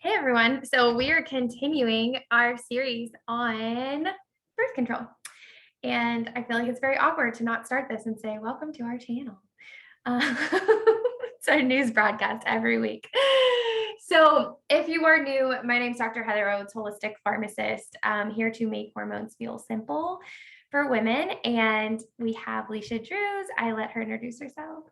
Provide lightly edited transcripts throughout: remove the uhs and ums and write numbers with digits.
Hey everyone. So we are continuing our series on birth control. And I feel like it's very awkward to not start this and say, welcome to our channel. It's our news broadcast every week. So if you are new, my name is Dr. Heather Oates, holistic pharmacist. I'm here to make hormones feel simple for women. And we have Leisha Drews. I let her introduce herself.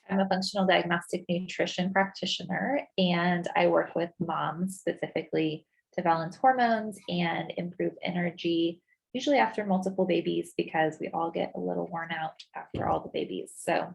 I'm a functional diagnostic nutrition practitioner, and I work with moms specifically to balance hormones and improve energy, usually after multiple babies, because we all get a little worn out after all the babies. So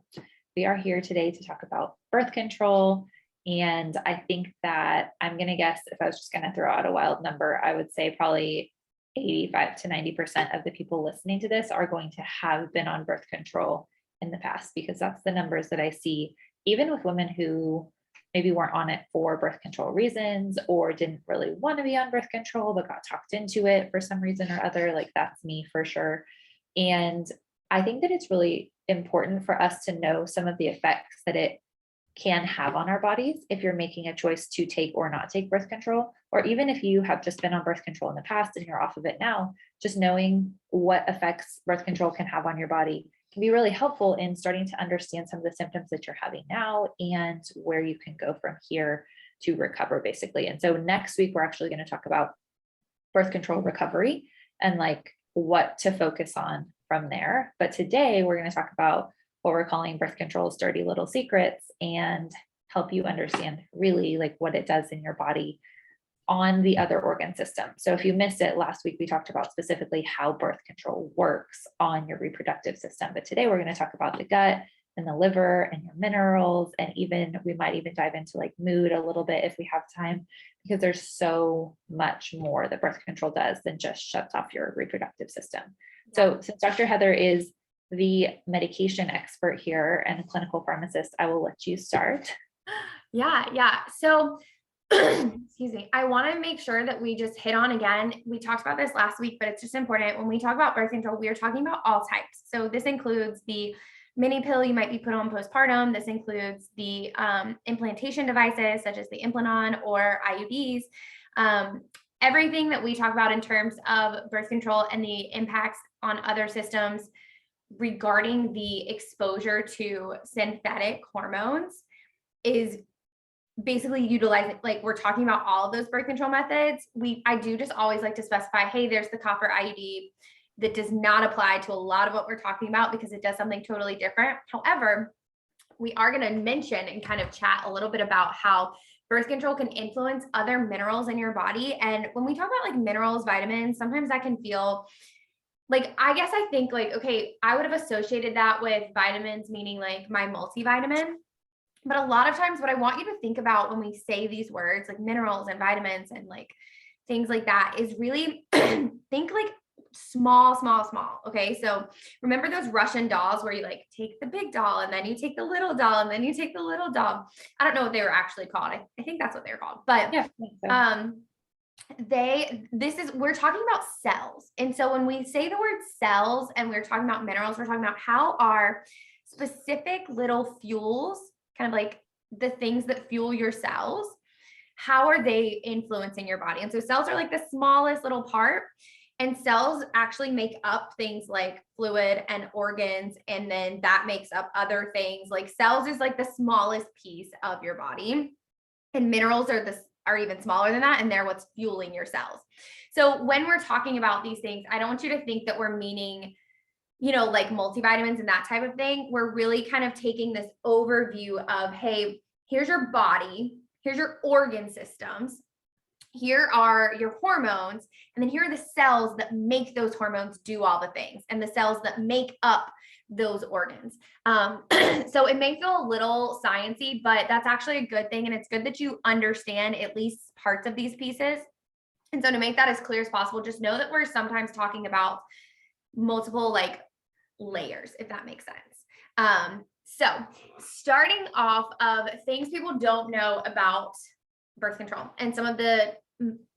we are here today to talk about birth control. And I think that I'm going to guess, if I was just going to throw out a wild number, I would say probably 85 to 90% of the people listening to this are going to have been on birth control in the past, because that's the numbers that I see, even with women who maybe weren't on it for birth control reasons or didn't really want to be on birth control, but got talked into it for some reason or other. Like that's me for sure. And I think that it's really important for us to know some of the effects that it can have on our bodies if you're making a choice to take or not take birth control, or even if you have just been on birth control in the past and you're off of it now, just knowing what effects birth control can have on your body can be really helpful in starting to understand some of the symptoms that you're having now and where you can go from here to recover, basically. And so next week, we're actually going to talk about birth control recovery and like what to focus on from there. But today we're going to talk about what we're calling birth control's dirty little secrets and help you understand really like what it does in your body on the other organ system. So if you missed it last week, we talked about specifically how birth control works on your reproductive system. But today we're going to talk about the gut and the liver and your minerals. And even we might even dive into like mood a little bit if we have time, because there's so much more that birth control does than just shuts off your reproductive system. So since Dr. Heather is the medication expert here and a clinical pharmacist, I will let you start. Yeah. So excuse me. I want to make sure that we just hit on again. We talked about this last week, but it's just important. When we talk about birth control, we are talking about all types. So this includes the mini pill you might be put on postpartum. This includes the implantation devices such as the Implanon or IUDs. Everything that we talk about in terms of birth control and the impacts on other systems regarding the exposure to synthetic hormones is basically utilizing, like we're talking about all of those birth control methods. I do just always like to specify, hey, there's the copper IUD that does not apply to a lot of what we're talking about because it does something totally different. However, we are going to mention and kind of chat a little bit about how birth control can influence other minerals in your body. And when we talk about like minerals, vitamins, sometimes that can feel like, I guess I think like, okay, I would have associated that with vitamins, meaning like my multivitamin. But a lot of times what I want you to think about when we say these words like minerals and vitamins and like things like that is really think like small. Okay. So remember those Russian dolls where you like take the big doll and then you take the little doll and then you take the little doll. I don't know what they were actually called. I think that's what they're called. But Yeah. We're talking about cells. And so when we say the word cells and we're talking about minerals, we're talking about how are specific little fuels, kind of like the things that fuel your cells, how are they influencing your body? And so cells are like the smallest little part, and cells actually make up things like fluid and organs, and then that makes up other things. Like cells is like the smallest piece of your body, and minerals are even smaller than that, and they're what's fueling your cells. So when we're talking about these things, I don't want you to think that we're meaning like multivitamins and that type of thing. We're really kind of taking this overview of, hey, here's your body, here's your organ systems, here are your hormones, and then here are the cells that make those hormones do all the things, and the cells that make up those organs. So it may feel a little sciencey, but that's actually a good thing. And it's good that you understand at least parts of these pieces. And so to make that as clear as possible, just know that we're sometimes talking about multiple like layers, if that makes sense. So starting off of things people don't know about birth control and some of the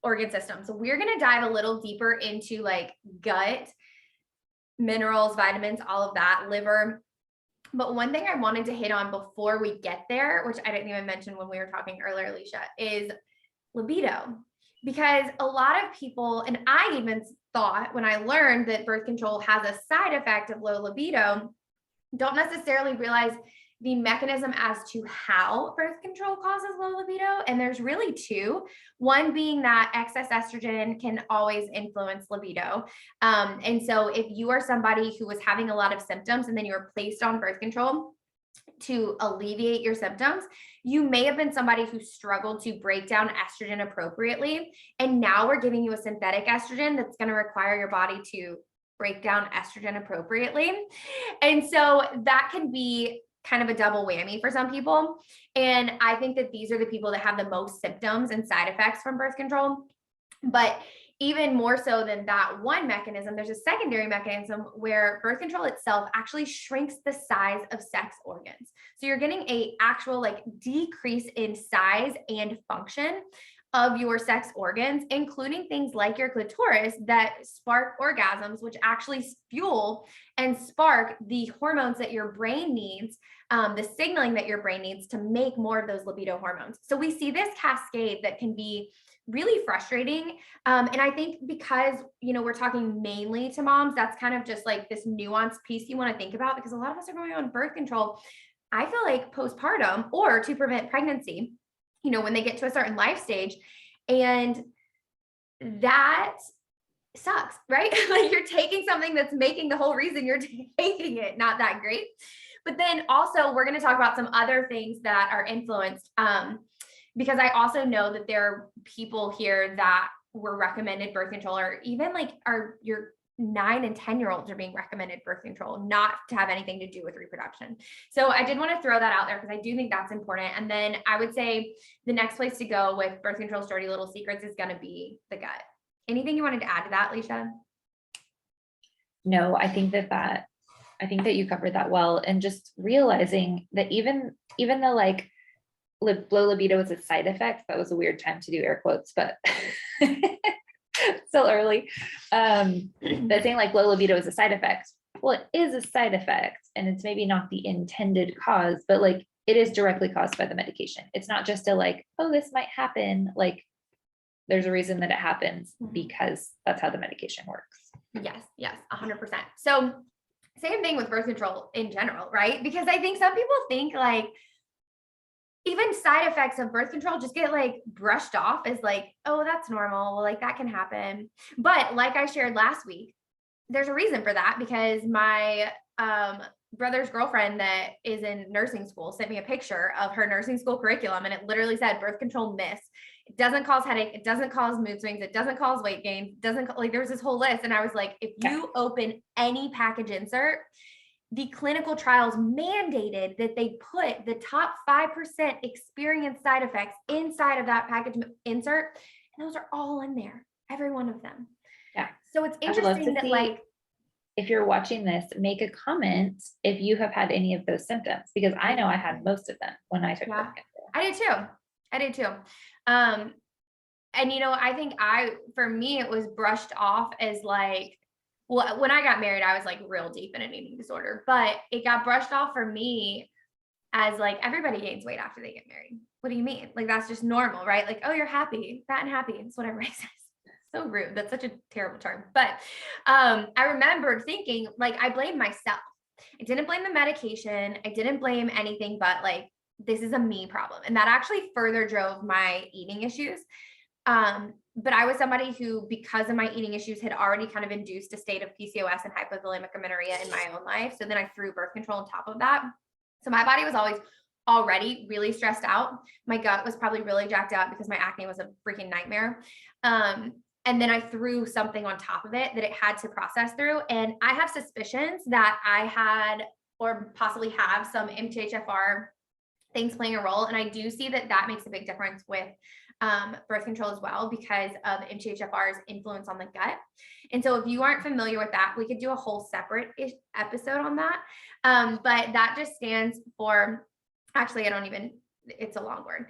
organ systems. So we're going to dive a little deeper into like gut, minerals, vitamins, all of that, liver. But one thing I wanted to hit on before we get there, which I didn't even mention when we were talking earlier, Alicia, is libido. Because a lot of people, and I even thought when I learned that birth control has a side effect of low libido, don't necessarily realize the mechanism as to how birth control causes low libido. And there's really two. One being that excess estrogen can always influence libido. And so if you are somebody who was having a lot of symptoms and then you were placed on birth control to alleviate your symptoms, you may have been somebody who struggled to break down estrogen appropriately. And now we're giving you a synthetic estrogen that's going to require your body to break down estrogen appropriately. And so that can be kind of a double whammy for some people. And I think that these are the people that have the most symptoms and side effects from birth control. But even more so than that one mechanism, there's a secondary mechanism where birth control itself actually shrinks the size of sex organs. So you're getting a actual like decrease in size and function of your sex organs, including things like your clitoris that spark orgasms, which actually fuel and spark the hormones that your brain needs, the signaling that your brain needs to make more of those libido hormones. So we see this cascade that can be really frustrating. And I think because, we're talking mainly to moms, that's kind of just like this nuanced piece you want to think about, because a lot of us are going on birth control, I feel like postpartum or to prevent pregnancy, when they get to a certain life stage. And that sucks, right? Like you're taking something that's making the whole reason you're taking it not that great. But then also we're going to talk about some other things that are influenced, because I also know that there are people here that were recommended birth control, or even like your 9 and 10-year-olds are being recommended birth control, not to have anything to do with reproduction. So I did want to throw that out there because I do think that's important. And then I would say the next place to go with birth control's dirty little secrets is going to be the gut. Anything you wanted to add to that, Leisha? No, I think that you covered that well. And just realizing that even though like low libido is a side effect, that was a weird time to do air quotes, but still early. But saying like low libido is a side effect. Well, it is a side effect, and it's maybe not the intended cause, but like it is directly caused by the medication. It's not just a like, oh, this might happen. Like there's a reason that it happens because that's how the medication works. Yes, 100%. So same thing with birth control in general, right? Because I think some people think like even side effects of birth control just get like brushed off as like, oh, that's normal. Like that can happen. But like I shared last week, there's a reason for that, because my brother's girlfriend that is in nursing school sent me a picture of her nursing school curriculum, and it literally said birth control myths. It doesn't cause headache. It doesn't cause mood swings. It doesn't cause weight gain. Doesn't like, there was this whole list. And I was like, if you open any package insert, the clinical trials mandated that they put the top 5% experienced side effects inside of that package insert. And those are all in there, every one of them. Yeah. So it's interesting that like, if you're watching this, make a comment if you have had any of those symptoms, because I know I had most of them when I took birth control. I did too. And I think for me, it was brushed off as like, well, when I got married, I was like real deep in an eating disorder, but it got brushed off for me as like, everybody gains weight after they get married. What do you mean? Like, that's just normal, right? Like, oh, you're happy, fat and happy. It's what everybody says. So rude. That's such a terrible term. But I remembered thinking like, I blamed myself. I didn't blame the medication. I didn't blame anything, but like, this is a me problem. And that actually further drove my eating issues. But I was somebody who, because of my eating issues, had already kind of induced a state of PCOS and hypothalamic amenorrhea in my own life. So then I threw birth control on top of that. So my body was always already really stressed out. My gut was probably really jacked up because my acne was a freaking nightmare. And then I threw something on top of it that it had to process through. And I have suspicions that I had, or possibly have, some MTHFR things playing a role. And I do see that makes a big difference with birth control as well, because of MTHFR's influence on the gut. And so if you aren't familiar with that, we could do a whole separate episode on that. But that just stands for, actually, it's a long word.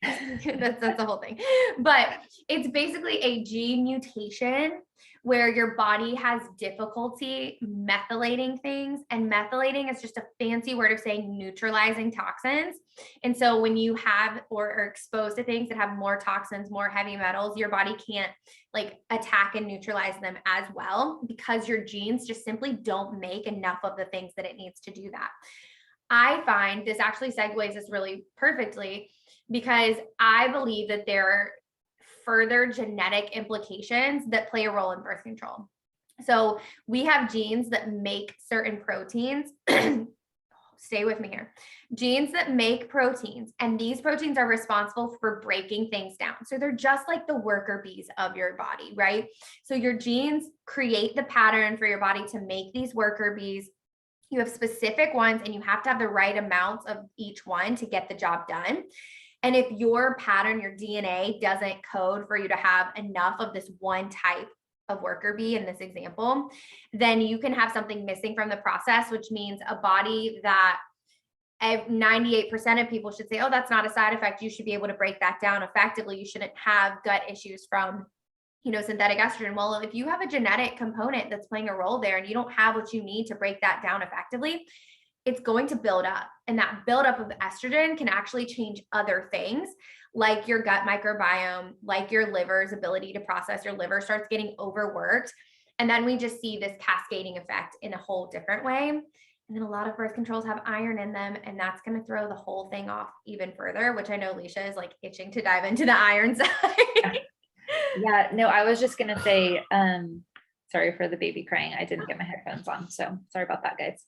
That's the whole thing. But it's basically a gene mutation where your body has difficulty methylating things. And methylating is just a fancy word of saying neutralizing toxins. And so when you have or are exposed to things that have more toxins, more heavy metals, your body can't like attack and neutralize them as well because your genes just simply don't make enough of the things that it needs to do that. I find this actually segues this really perfectly because I believe that there are further genetic implications that play a role in birth control. So we have genes that make certain proteins. Stay with me here. Genes that make proteins, and these proteins are responsible for breaking things down. So they're just like the worker bees of your body, right? So your genes create the pattern for your body to make these worker bees. You have specific ones, and you have to have the right amounts of each one to get the job done. And if your pattern, your DNA doesn't code for you to have enough of this one type of worker bee in this example, then you can have something missing from the process, which means a body that 98% of people should say, oh, that's not a side effect. You should be able to break that down effectively. You shouldn't have gut issues from synthetic estrogen. Well, if you have a genetic component that's playing a role there and you don't have what you need to break that down effectively, it's going to build up. And that buildup of estrogen can actually change other things like your gut microbiome, like your liver's ability to process. Your liver starts getting overworked. And then we just see this cascading effect in a whole different way. And then a lot of birth controls have iron in them, and that's going to throw the whole thing off even further, which I know Leisha is like itching to dive into the iron side. Yeah, no, I was just going to say, sorry for the baby crying. I didn't get my headphones on. So sorry about that, guys.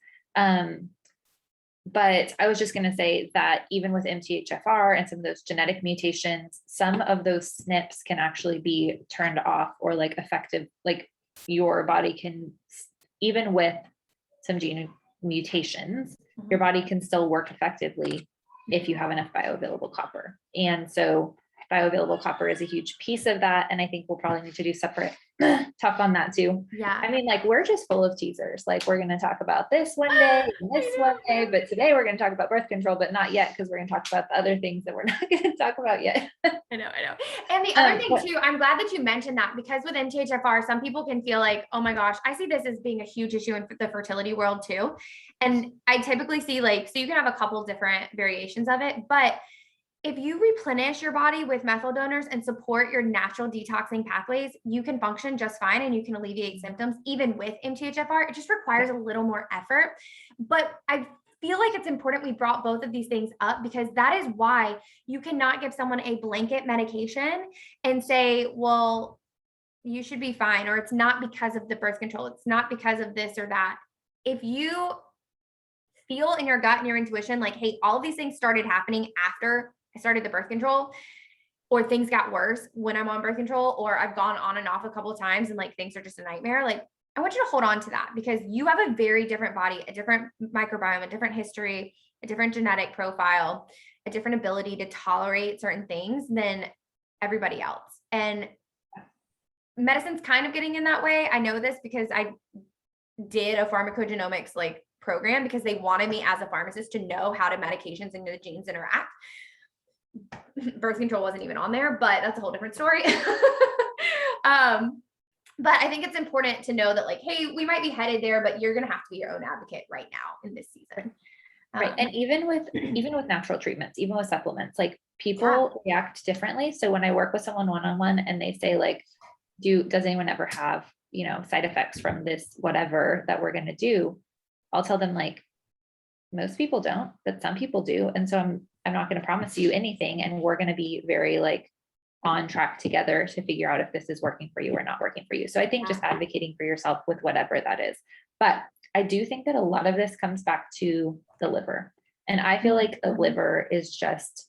But I was just going to say that even with MTHFR and some of those genetic mutations, some of those SNPs can actually be turned off or like effective, like your body can, even with some gene mutations, your body can still work effectively if you have enough bioavailable copper. And so bioavailable copper is a huge piece of that. And I think we'll probably need to do separate talk on that too. Yeah. I mean, like we're just full of teasers. Like we're going to talk about this one day and this one day, but today we're going to talk about birth control, but not yet, because we're going to talk about the other things that we're not going to talk about yet. I know. And the other thing too, I'm glad that you mentioned that, because with MTHFR, some people can feel like, oh my gosh, I see this as being a huge issue in the fertility world too. And I typically see like, so you can have a couple different variations of it, but if you replenish your body with methyl donors and support your natural detoxing pathways, you can function just fine and you can alleviate symptoms even with MTHFR. It just requires a little more effort. But I feel like it's important we brought both of these things up, because that is why you cannot give someone a blanket medication and say, well, you should be fine, or it's not because of the birth control. It's not because of this or that. If you feel in your gut and your intuition, like, hey, all of these things started happening after I started the birth control, or things got worse when I'm on birth control, or I've gone on and off a couple of times and like things are just a nightmare. Like, I want you to hold on to that, because you have a very different body, a different microbiome, a different history, a different genetic profile, a different ability to tolerate certain things than everybody else. And medicine's kind of getting in that way. I know this because I did a pharmacogenomics like program because they wanted me as a pharmacist to know how do medications and the genes interact. Birth control wasn't even on there, but that's a whole different story. But I think it's important to know that, like, hey, we might be headed there, but you're going to have to be your own advocate right now in this season. Right. And even with natural treatments, even with supplements, like people react differently. So when I work with someone one-on-one and they say like, does anyone ever have, side effects from this, whatever that we're going to do? I'll tell them like, most people don't, but some people do. And so I'm not going to promise you anything. And we're going to be very like on track together to figure out if this is working for you or not working for you. So I think just advocating for yourself with whatever that is. But I do think that a lot of this comes back to the liver. And I feel like the liver is just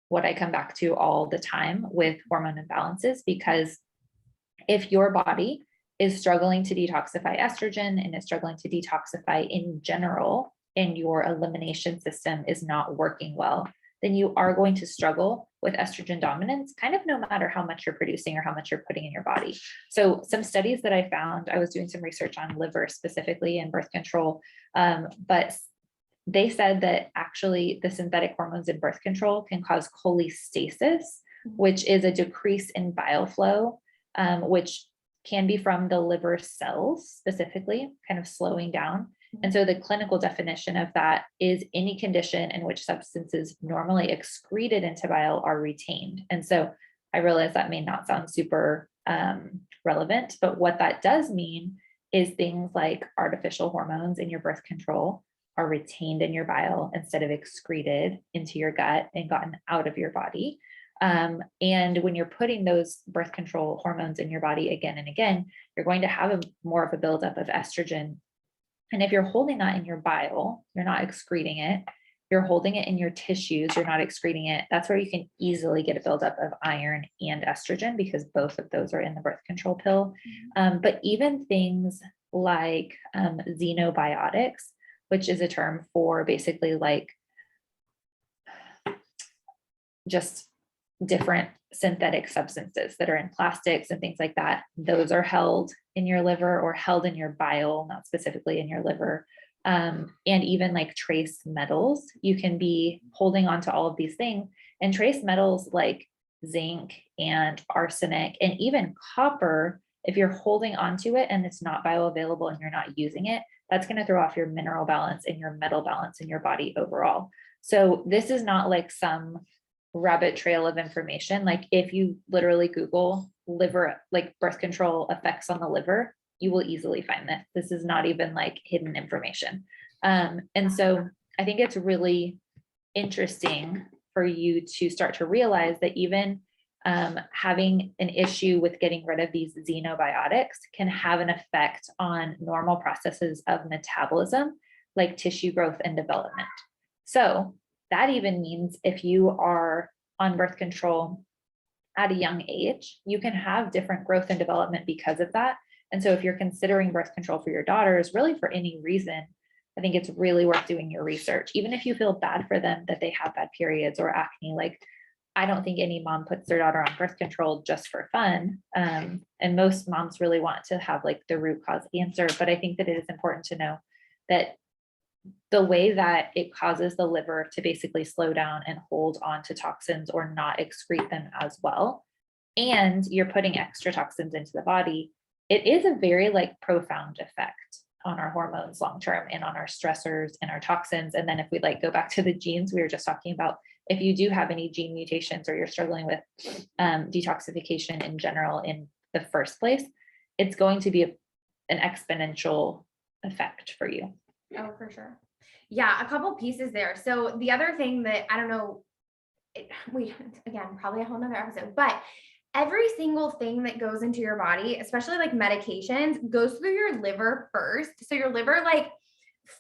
what I come back to all the time with hormone imbalances, because if your body is struggling to detoxify estrogen and is struggling to detoxify in general, and your elimination system is not working well, then you are going to struggle with estrogen dominance, kind of no matter how much you're producing or how much you're putting in your body. So some studies that I found, I was doing some research on liver specifically and birth control, but they said that actually the synthetic hormones in birth control can cause cholestasis, which is a decrease in bile flow, which can be from the liver cells specifically, kind of slowing down. And so the clinical definition of that is any condition in which substances normally excreted into bile are retained. And so I realize that may not sound super relevant, but what that does mean is things like artificial hormones in your birth control are retained in your bile instead of excreted into your gut and gotten out of your body. And when you're putting those birth control hormones in your body again and again, you're going to have more of a buildup of estrogen. And if you're holding that in your bile, you're not excreting it, you're holding it in your tissues, you're not excreting it. That's where you can easily get a buildup of iron and estrogen because both of those are in the birth control pill. But even things like xenobiotics, which is a term for basically like just different synthetic substances that are in plastics and things like that. Those are held in your liver or held in your bile, not specifically in your liver. And even like trace metals, you can be holding on to all of these things. And trace metals like zinc and arsenic and even copper, if you're holding onto it and it's not bioavailable and you're not using it, that's going to throw off your mineral balance and your metal balance in your body overall. So this is not like some rabbit trail of information. Like if you literally Google liver, like birth control effects on the liver, you will easily find this. This is not even like hidden information. And so I think it's really interesting for you to start to realize that even having an issue with getting rid of these xenobiotics can have an effect on normal processes of metabolism, like tissue growth and development. So that even means if you are on birth control at a young age, you can have different growth and development because of that. And so if you're considering birth control for your daughters, really for any reason, I think it's really worth doing your research. Even if you feel bad for them that they have bad periods or acne, like I don't think any mom puts their daughter on birth control just for fun. And most moms really want to have like the root cause answer. But I think that it is important to know that the way that it causes the liver to basically slow down and hold on to toxins or not excrete them as well, and you're putting extra toxins into the body, it is a very like profound effect on our hormones long-term and on our stressors and our toxins. And then if we like go back to the genes we were just talking about, if you do have any gene mutations or you're struggling with detoxification in general in the first place, it's going to be an exponential effect for you. Oh, for sure. Yeah, a couple pieces there. So the other thing that I don't know, we again, probably a whole nother episode, but every single thing that goes into your body, especially like medications, goes through your liver first. So your liver like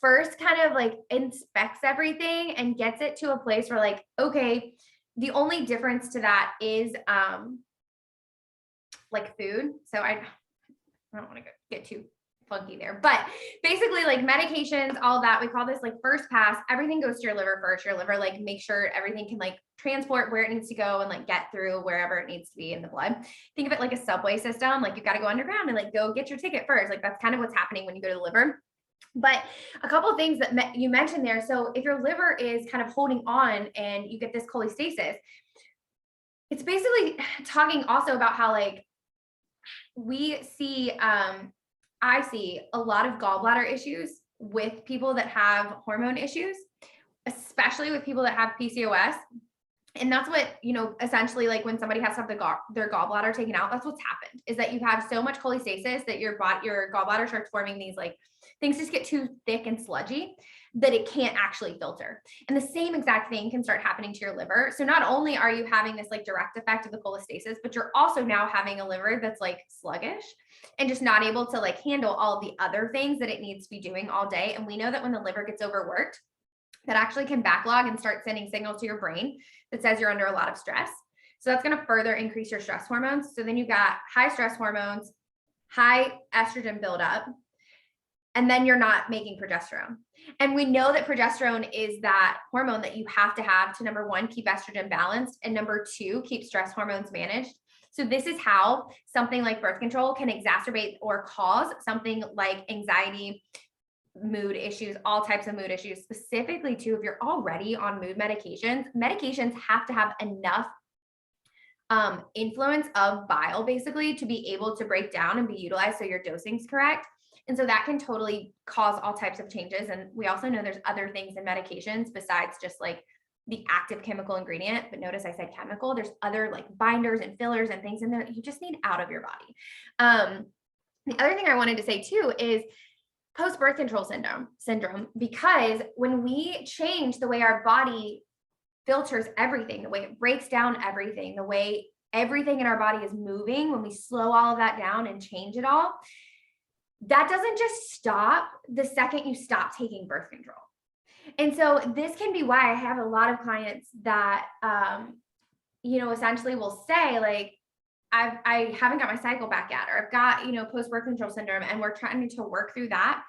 first kind of like inspects everything and gets it to a place where like, okay, the only difference to that is like food. So I don't want to get too funky there, but basically like medications, all that, we call this like first pass, everything goes to your liver first. Your liver like make sure everything can like transport where it needs to go and like get through wherever it needs to be in the blood. Think of it like a subway system. Like you got to go underground and like go get your ticket first. Like that's kind of what's happening when you go to the liver. But a couple of things that you mentioned there. So if your liver is kind of holding on and you get this cholestasis, it's basically talking also about how like we see, I see a lot of gallbladder issues with people that have hormone issues, especially with people that have PCOS. And that's what, you know, essentially like when somebody has to have their gallbladder taken out, that's what's happened is that you have so much cholestasis that your gallbladder starts forming these like things just get too thick and sludgy that it can't actually filter. And the same exact thing can start happening to your liver. So not only are you having this like direct effect of the cholestasis, but you're also now having a liver that's like sluggish and just not able to like handle all the other things that it needs to be doing all day. And we know that when the liver gets overworked, that actually can backlog and start sending signals to your brain that says you're under a lot of stress. So that's going to further increase your stress hormones. So then you got high stress hormones, high estrogen buildup, and then you're not making progesterone. And we know that progesterone is that hormone that you have to number one, keep estrogen balanced, and number two, keep stress hormones managed. So this is how something like birth control can exacerbate or cause something like anxiety, mood issues, all types of mood issues, specifically too, if you're already on mood medications have to have enough influence of bile basically to be able to break down and be utilized so your dosing's correct. And so that can totally cause all types of changes. And we also know there's other things in medications besides just like the active chemical ingredient, but notice I said chemical. There's other like binders and fillers and things in there that you just need out of your body. The other thing I wanted to say too is post-birth control syndrome, because when we change the way our body filters everything, the way it breaks down everything, the way everything in our body is moving, when we slow all of that down and change it all, that doesn't just stop the second you stop taking birth control. And so this can be why I have a lot of clients that, essentially will say like, I haven't got my cycle back yet, or I've got, post-birth control syndrome, and we're trying to work through that.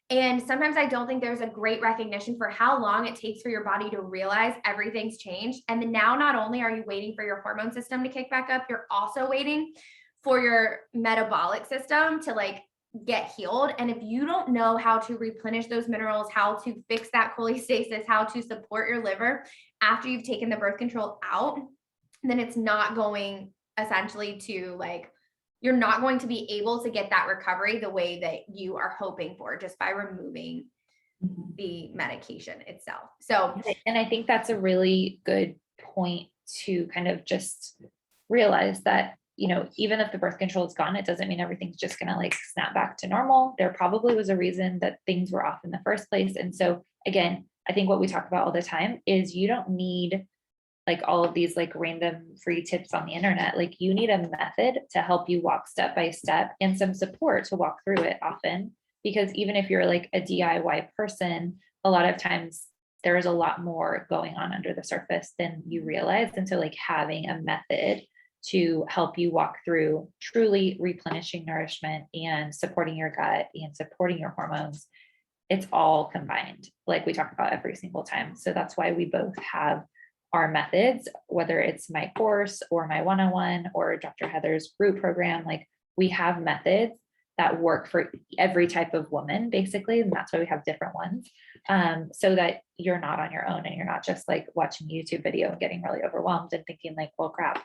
And sometimes I don't think there's a great recognition for how long it takes for your body to realize everything's changed. And then now not only are you waiting for your hormone system to kick back up, you're also waiting for your metabolic system to like get healed. And if you don't know how to replenish those minerals, how to fix that cholestasis, how to support your liver after you've taken the birth control out, then it's not going essentially to like, you're not going to be able to get that recovery the way that you are hoping for just by removing the medication itself. So, and I think that's a really good point to kind of just realize that, even if the birth control is gone, it doesn't mean everything's just going to like snap back to normal. There probably was a reason that things were off in the first place. And so again, I think what we talk about all the time is you don't need like all of these like random free tips on the internet. Like you need a method to help you walk step by step and some support to walk through it often, because even if you're like a DIY person, a lot of times there is a lot more going on under the surface than you realize. And so like having a method to help you walk through truly replenishing nourishment and supporting your gut and supporting your hormones, it's all combined, like we talk about every single time. So that's why we both have our methods, whether it's my course or my one-on-one or Dr. Heather's group program. Like we have methods that work for every type of woman, basically. And that's why we have different ones. So that you're not on your own and you're not just like watching a YouTube video and getting really overwhelmed and thinking like, well, crap,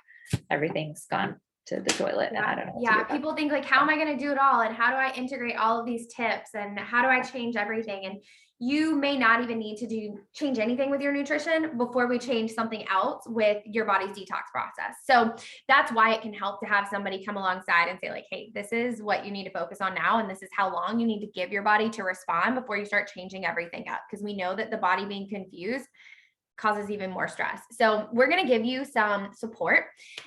everything's gone to the toilet. yeah, And I don't know. Yeah. People think like, how am I going to do it all? And how do I integrate all of these tips? And how do I change everything? And you may not even need to change anything with your nutrition before we change something else with your body's detox process. So that's why it can help to have somebody come alongside and say like, hey, this is what you need to focus on now. And this is how long you need to give your body to respond before you start changing everything up. Because we know that the body being confused causes even more stress. So we're going to give you some support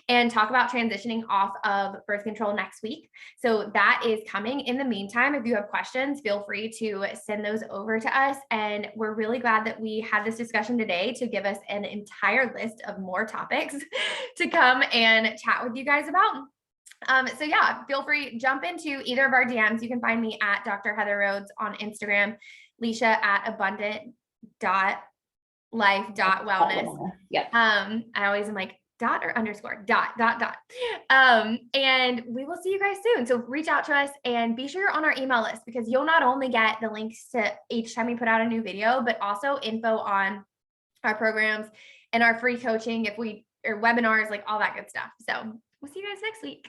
and talk about transitioning off of birth control next week. So that is coming. In the meantime, if you have questions, feel free to send those over to us. And we're really glad that we had this discussion today to give us an entire list of more topics to come and chat with you guys about. So yeah, feel free, jump into either of our DMs. You can find me at Dr. Heather Rhodes on Instagram, Leisha at abundant.life.wellness. Yep. I always am like dot or underscore dot. And we will see you guys soon. So reach out to us and be sure you're on our email list, because you'll not only get the links to each time we put out a new video, but also info on our programs and our free coaching or webinars, like all that good stuff. So we'll see you guys next week.